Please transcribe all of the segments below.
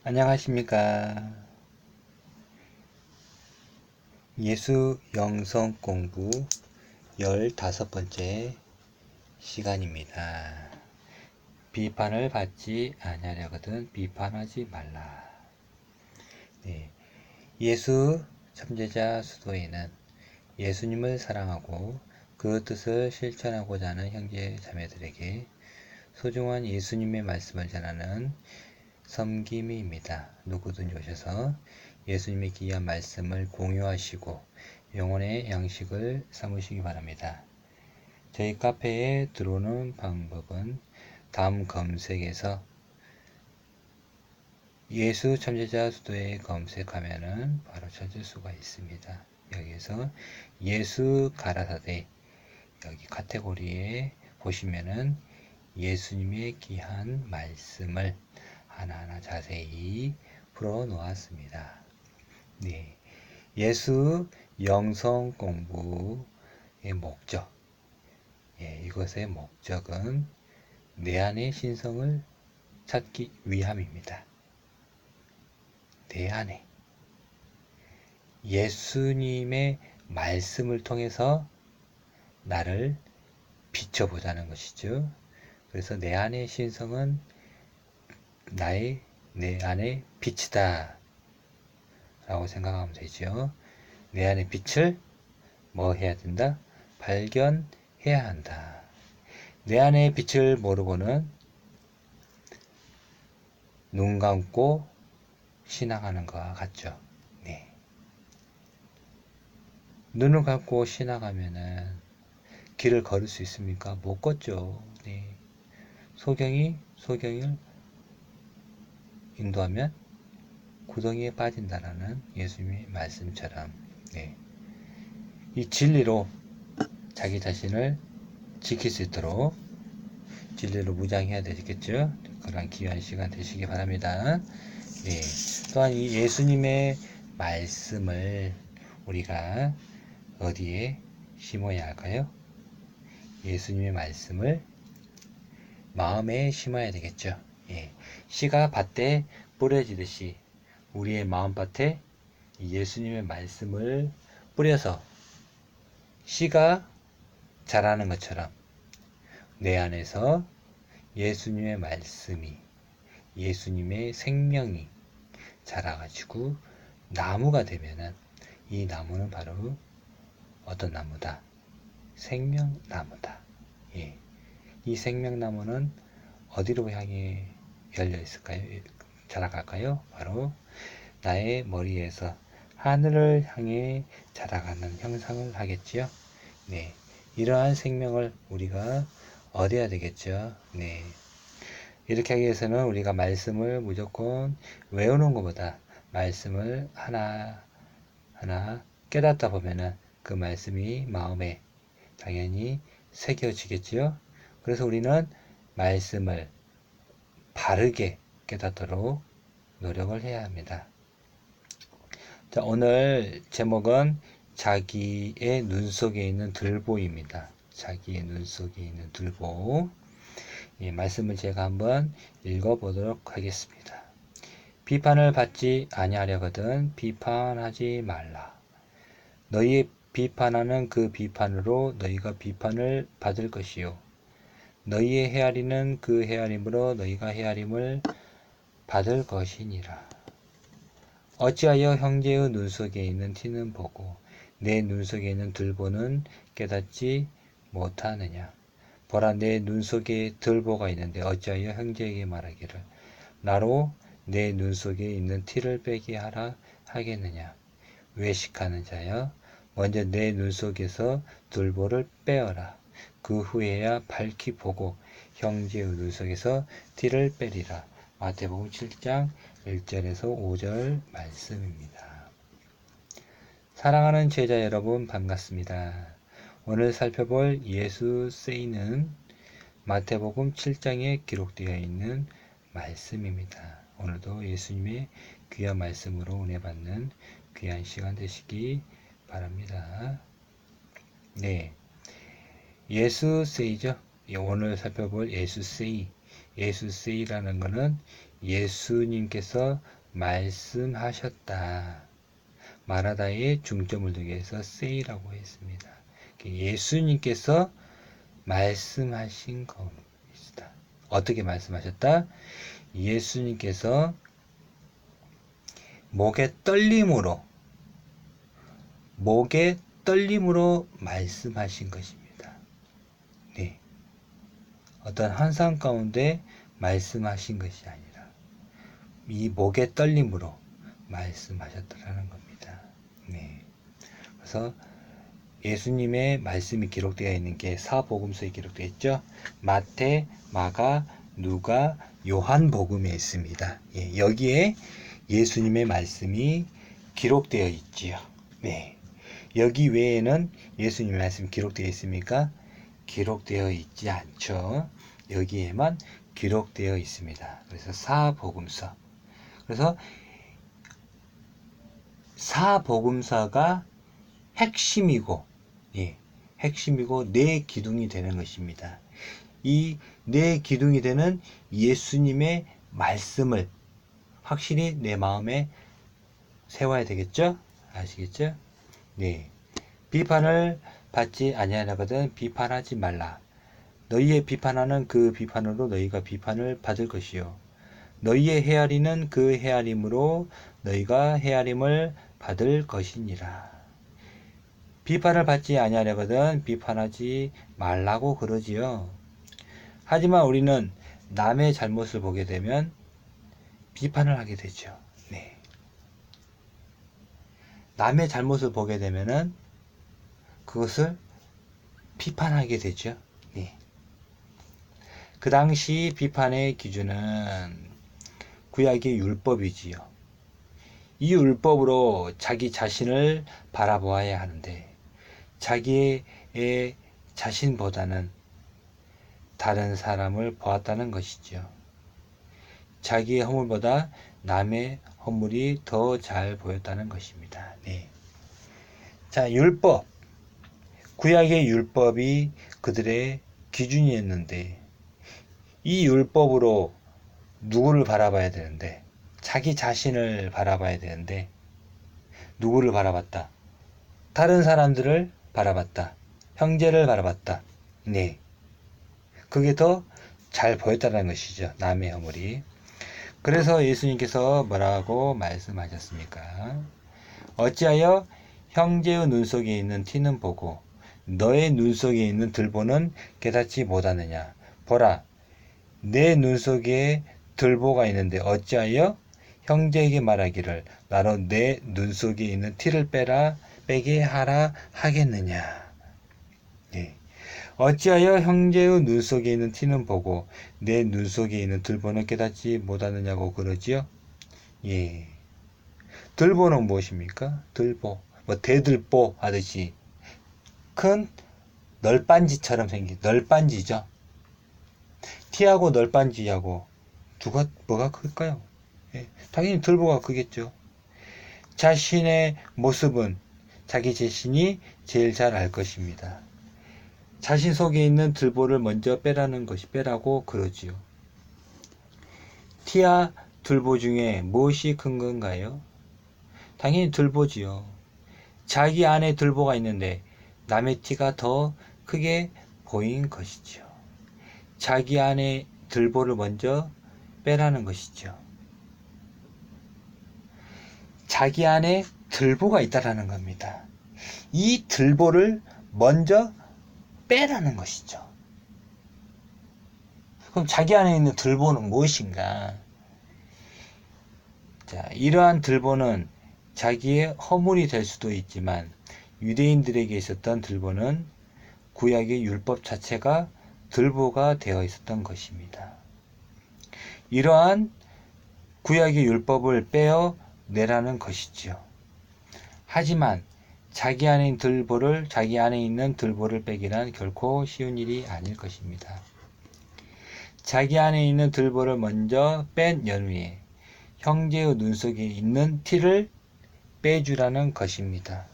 안녕하십니까. 예수 영성 공부 15번째 시간입니다. 비판을 받지 아니하려거든 비판하지 말라. 네. 예수 참제자 수도에는 예수님을 사랑하고 그 뜻을 실천하고자 하는 형제 자매들에게 소중한 예수님의 말씀을 전하는 섬김이입니다. 누구든지 오셔서 예수님의 귀한 말씀을 공유하시고 영혼의 양식을 삼으시기 바랍니다. 저희 카페에 들어오는 방법은 다음 검색에서 예수 참제자 수도에 검색하면은 바로 찾을 수가 있습니다. 여기에서 예수 가라사대 여기 카테고리에 보시면은 예수님의 귀한 말씀을 하나하나 자세히 풀어 놓았습니다. 네. 예수 영성 공부의 목적. 이것의 목적은 내 안의 신성을 찾기 위함입니다. 내 안에. 예수님의 말씀을 통해서 나를 비춰보자는 것이죠. 그래서 내 안의 신성은 내 안의 빛이다 라고 생각하면 되죠. 내 안의 빛을 뭐 해야 된다? 발견해야 한다. 내 안의 빛을 모르고는 눈 감고 신앙하는 것과 같죠. 네. 눈을 감고 신앙하면은 길을 걸을 수 있습니까? 못 걷죠. 네. 소경을 인도하면 구덩이에 빠진다라는 예수님의 말씀처럼, 네. 이 진리로 자기 자신을 지킬 수 있도록 진리로 무장해야 되겠죠. 그런 귀한 시간 되시기 바랍니다. 네. 또한 이 예수님의 말씀을 우리가 어디에 심어야 할까요? 예수님의 말씀을 마음에 심어야 되겠죠. 예. 씨가 밭에 뿌려지듯이 우리의 마음밭에 예수님의 말씀을 뿌려서 씨가 자라는 것처럼 내 안에서 예수님의 말씀이, 예수님의 생명이 자라가지고 나무가 되면은 이 나무는 바로 어떤 나무다? 생명나무다. 예. 이 생명나무는 어디로 향해 열려 있을까요? 자라갈까요? 바로 나의 머리에서 하늘을 향해 자라가는 형상을 하겠지요. 네. 이러한 생명을 우리가 얻어야 되겠죠. 네. 이렇게 하기 위해서는 우리가 말씀을 무조건 외우는 것보다 말씀을 하나하나 깨닫다 보면은 그 말씀이 마음에 당연히 새겨지겠지요. 그래서 우리는 말씀을 바르게 깨닫도록 노력을 해야 합니다. 자, 오늘 제목은 자기의 눈 속에 있는 들보입니다. 자기의 눈 속에 있는 들보. 이 말씀을 제가 한번 읽어보도록 하겠습니다. 비판을 받지 아니하려거든 비판하지 말라. 너희 비판하는 그 비판으로 너희가 비판을 받을 것이요. 너희의 헤아리는 그 헤아림으로 너희가 헤아림을 받을 것이니라. 어찌하여 형제의 눈 속에 있는 티는 보고 내 눈 속에 있는 들보는 깨닫지 못하느냐. 보라, 내 눈 속에 들보가 있는데 어찌하여 형제에게 말하기를 나로 내 눈 속에 있는 티를 빼게 하라 하겠느냐. 외식하는 자여, 먼저 내 눈 속에서 들보를 빼어라. 그 후에야 밝히 보고 형제의 눈 속에서 티를 빼리라. 마태복음 7장 1절에서 5절 말씀입니다. 사랑하는 제자 여러분, 반갑습니다. 오늘 살펴볼 예수 세이는 마태복음 7장에 기록되어 있는 말씀입니다. 오늘도 예수님의 귀한 말씀으로 은혜 받는 귀한 시간 되시기 바랍니다. 네. 예수 세이죠. 오늘 살펴볼 예수 세이. 예수 세이라는 것은 예수님께서 말씀하셨다. 말하다에 중점을 두기 위해서 say라고 했습니다. 예수님께서 말씀하신 겁니다. 어떻게 말씀하셨다? 예수님께서 목의 떨림으로 말씀하신 것입니다. 네. 어떤 환상 가운데 말씀하신 것이 아니라 이 목의 떨림으로 말씀하셨다라는 겁니다. 네. 그래서 예수님의 말씀이 기록되어 있는 게 사복음서에 기록되어 있죠. 마태, 마가, 누가, 요한복음에 있습니다. 예, 여기에 예수님의 말씀이 기록되어 있지요. 네. 여기 외에는 예수님의 말씀이 기록되어 있습니까? 기록되어 있지 않죠. 여기에만 기록되어 있습니다. 그래서 사복음서. 그래서 사복음서가 핵심이고, 예, 핵심이고 네 기둥이 되는 것입니다. 이 네 기둥이 되는 예수님의 말씀을 확실히 내 마음에 세워야 되겠죠? 아시겠죠? 네. 비판을 받지 아니하거든 비판하지 말라. 너희의 비판하는 그 비판으로 너희가 비판을 받을 것이요. 너희의 헤아리는 그 헤아림으로 너희가 헤아림을 받을 것이니라. 비판을 받지 아니하려거든 비판하지 말라고 그러지요. 하지만 우리는 남의 잘못을 보게 되면 비판을 하게 되죠. 네. 남의 잘못을 보게 되면은 그것을 비판하게 되죠. 네. 그 당시 비판의 기준은 구약의 율법이지요. 이 율법으로 자기 자신을 바라보아야 하는데 자기의 자신보다는 다른 사람을 보았다는 것이죠. 자기의 허물보다 남의 허물이 더 잘 보였다는 것입니다. 네. 자, 율법. 구약의 율법이 그들의 기준이었는데 이 율법으로 누구를 바라봐야 되는데 자기 자신을 바라봐야 되는데 누구를 바라봤다? 다른 사람들을 바라봤다. 형제를 바라봤다. 네. 그게 더 잘 보였다는 것이죠. 남의 허물이. 그래서 예수님께서 뭐라고 말씀하셨습니까? 어찌하여 형제의 눈 속에 있는 티는 보고 너의 눈 속에 있는 들보는 깨닫지 못하느냐? 보라, 내 눈 속에 들보가 있는데 어찌하여 형제에게 말하기를 나로 내 눈 속에 있는 티를 빼게 하라 하겠느냐? 네. 어찌하여 형제의 눈 속에 있는 티는 보고 내 눈 속에 있는 들보는 깨닫지 못하느냐고 그러지요? 예. 들보는 무엇입니까? 들보. 뭐 대들보 하듯이 큰 널빤지처럼 생긴 널빤지죠. 티하고 널빤지하고 뭐가 클까요? 예. 당연히 들보가 크겠죠. 자신의 모습은 자기 자신이 제일 잘 알 것입니다. 자신 속에 있는 들보를 먼저 빼라고 그러지요. 티와 들보 중에 무엇이 큰 건가요? 당연히 들보지요. 자기 안에 들보가 있는데 남의 티가 더 크게 보인 것이죠. 자기 안에 들보를 먼저 빼라는 것이죠. 자기 안에 들보가 있다라는 겁니다. 이 들보를 먼저 빼라는 것이죠. 그럼 자기 안에 있는 들보는 무엇인가? 자, 이러한 들보는 자기의 허물이 될 수도 있지만 유대인들에게 있었던 들보는 구약의 율법 자체가 들보가 되어 있었던 것입니다. 이러한 구약의 율법을 빼어 내라는 것이지요. 하지만 자기 안에 있는 들보를 빼기란 결코 쉬운 일이 아닐 것입니다. 자기 안에 있는 들보를 먼저 뺀 연후에 형제의 눈 속에 있는 티를 빼주라는 것입니다.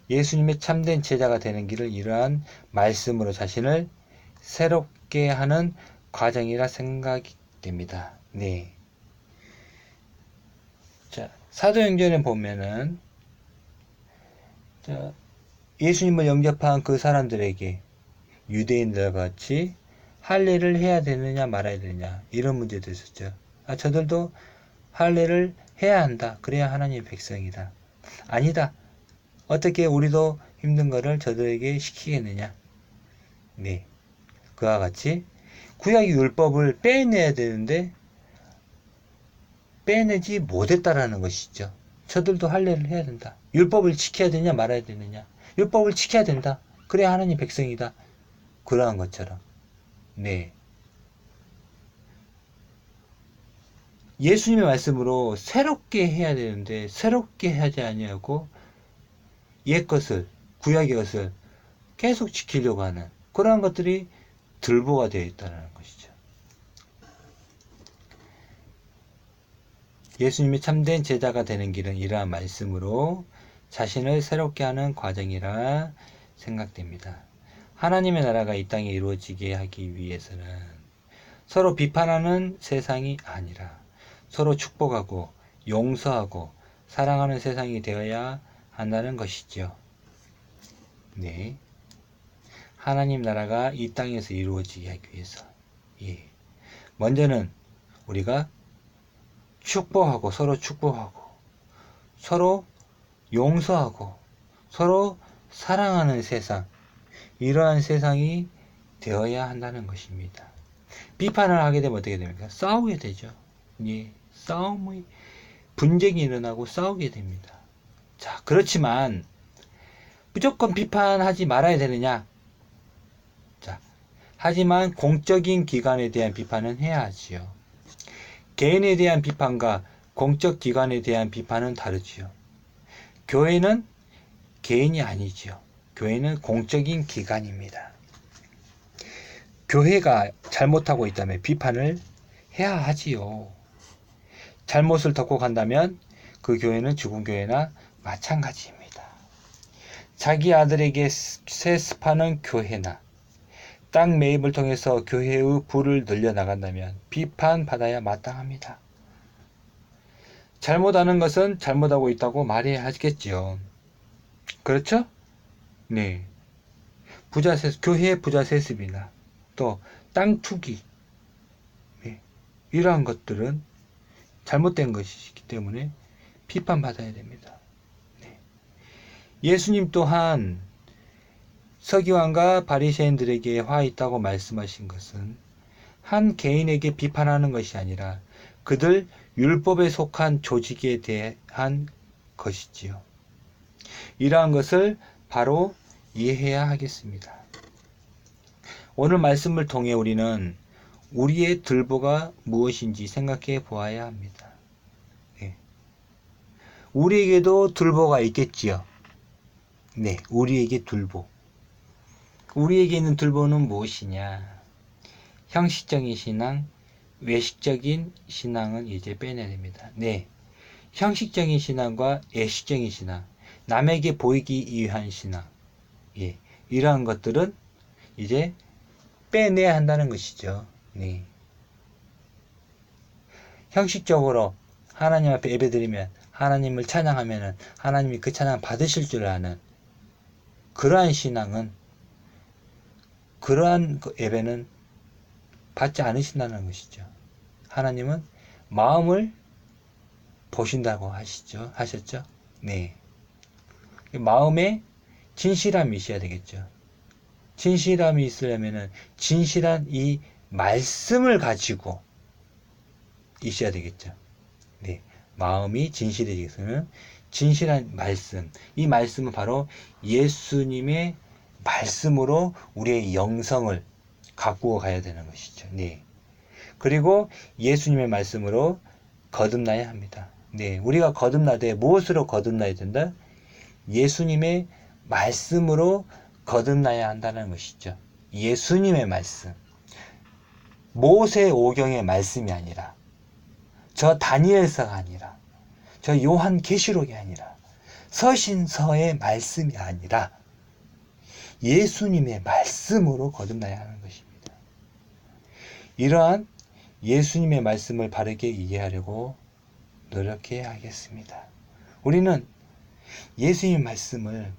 예수님의 참된 제자가 되는 길을 이러한 말씀으로 자신을 새롭게 하는 과정이라 생각이 됩니다. 네. 자, 사도행전에 보면은 자, 예수님을 영접한 그 사람들에게 유대인들과 같이 할례를 해야 되느냐 말아야 되느냐 이런 문제도 있었죠. 저들도 할례를 해야 한다. 그래야 하나님의 백성이다. 아니다. 어떻게 우리도 힘든 거를 저들에게 시키겠느냐. 네, 그와 같이 구약의 율법을 빼내야 되는데 빼내지 못했다라는 것이죠. 저들도 할례를 해야 된다. 율법을 지켜야 되냐 말아야 되느냐. 율법을 지켜야 된다. 그래야 하나님 백성이다. 그러한 것처럼. 네. 예수님의 말씀으로 새롭게 해야 되는데 새롭게 하지 아니하고 옛 것을, 구약의 것을 계속 지키려고 하는 그러한 것들이 들보가 되어 있다는 것이죠. 예수님이 참된 제자가 되는 길은 이러한 말씀으로 자신을 새롭게 하는 과정이라 생각됩니다. 하나님의 나라가 이 땅에 이루어지게 하기 위해서는 서로 비판하는 세상이 아니라 서로 축복하고 용서하고 사랑하는 세상이 되어야 한다는 것이죠. 네. 하나님 나라가 이 땅에서 이루어지게 하기 위해서. 예. 먼저는 우리가 축복하고 서로 용서하고 서로 사랑하는 세상, 이러한 세상이 되어야 한다는 것입니다. 비판을 하게 되면 어떻게 됩니까? 싸우게 되죠. 예. 싸움이, 분쟁이 일어나고 싸우게 됩니다. 자, 그렇지만 무조건 비판하지 말아야 되느냐? 자, 하지만 공적인 기관에 대한 비판은 해야 하지요. 개인에 대한 비판과 공적 기관에 대한 비판은 다르지요. 교회는 개인이 아니지요. 교회는 공적인 기관입니다. 교회가 잘못하고 있다면 비판을 해야 하지요. 잘못을 덮고 간다면 그 교회는 죽은 교회나 마찬가지입니다. 자기 아들에게 세습하는 교회나 땅 매입을 통해서 교회의 부를 늘려나간다면 비판받아야 마땅합니다. 잘못하는 것은 잘못하고 있다고 말해야 하겠지요. 그렇죠? 네. 부자 세습, 교회의 부자 세습이나 또 땅 투기, 네. 이러한 것들은 잘못된 것이기 때문에 비판받아야 됩니다. 네. 예수님 또한 서기관과 바리새인들에게 화 있다고 말씀하신 것은 한 개인에게 비판하는 것이 아니라 그들 율법에 속한 조직에 대한 것이지요. 이러한 것을 바로 이해해야 하겠습니다. 오늘 말씀을 통해 우리는 우리의 들보가 무엇인지 생각해 보아야 합니다. 네. 우리에게도 들보가 있겠지요. 네, 우리에게 들보. 우리에게 있는 들보는 무엇이냐? 형식적인 신앙, 외식적인 신앙은 이제 빼내야 됩니다. 네, 형식적인 신앙과 예식적인 신앙, 남에게 보이기 위한 신앙, 예, 이러한 것들은 이제 빼내야 한다는 것이죠. 네. 형식적으로 하나님 앞에 예배드리면 하나님을 찬양하면 하나님이 그 찬양 받으실 줄 아는 그러한 신앙은, 그러한 예배는 받지 않으신다는 것이죠. 하나님은 마음을 보신다고 하셨죠. 네. 마음에 진실함이 있어야 되겠죠. 진실함이 있으려면은 진실한 이 말씀을 가지고 있어야 되겠죠. 네. 마음이 진실해지기 위해서는 진실한 말씀. 이 말씀은 바로 예수님의 말씀으로 우리의 영성을 가꾸어 가야 되는 것이죠. 네. 그리고 예수님의 말씀으로 거듭나야 합니다. 네. 우리가 거듭나되 무엇으로 거듭나야 된다? 예수님의 말씀으로 거듭나야 한다는 것이죠. 예수님의 말씀. 모세 오경의 말씀이 아니라, 저 다니엘서가 아니라, 저 요한 계시록이 아니라, 서신서의 말씀이 아니라 예수님의 말씀으로 거듭나야 하는 것입니다. 이러한 예수님의 말씀을 바르게 이해하려고 노력해야 하겠습니다. 우리는 예수님 말씀을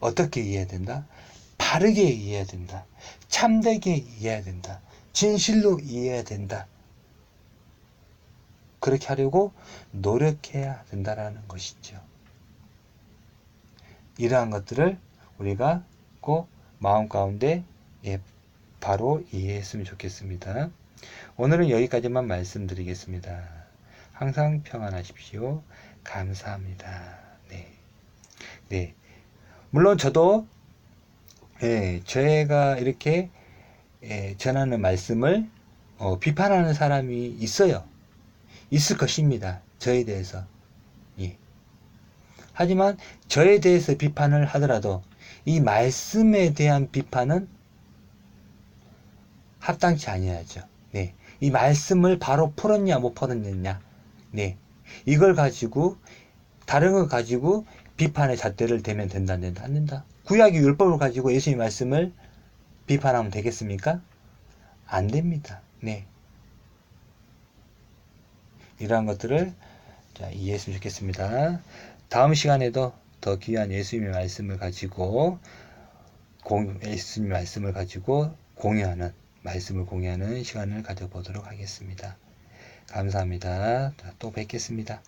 어떻게 이해해야 된다? 바르게 이해해야 된다. 참되게 이해해야 된다. 진실로 이해해야 된다. 그렇게 하려고 노력해야 된다라는 것이죠. 이러한 것들을 우리가 꼭 마음 가운데 바로 이해했으면 좋겠습니다. 오늘은 여기까지만 말씀드리겠습니다. 항상 평안하십시오. 감사합니다. 네. 물론 저도 제가 이렇게 전하는 말씀을 비판하는 사람이 있어요. 있을 것입니다. 저에 대해서. 예. 하지만 저에 대해서 비판을 하더라도 이 말씀에 대한 비판은 합당치 아니하죠. 네. 이 말씀을 바로 풀었냐 못 풀었느냐. 네. 이걸 가지고 다른 걸 가지고 비판의 잣대를 대면 된다 안 된다? 안 된다. 구약의 율법을 가지고 예수님의 말씀을 비판하면 되겠습니까? 안 됩니다. 네. 이러한 것들을 이해했으면 좋겠습니다. 다음 시간에도 더 귀한 예수님의 말씀을 가지고 예수님의 말씀을 가지고 말씀을 공유하는 시간을 가져보도록 하겠습니다. 감사합니다. 또 뵙겠습니다.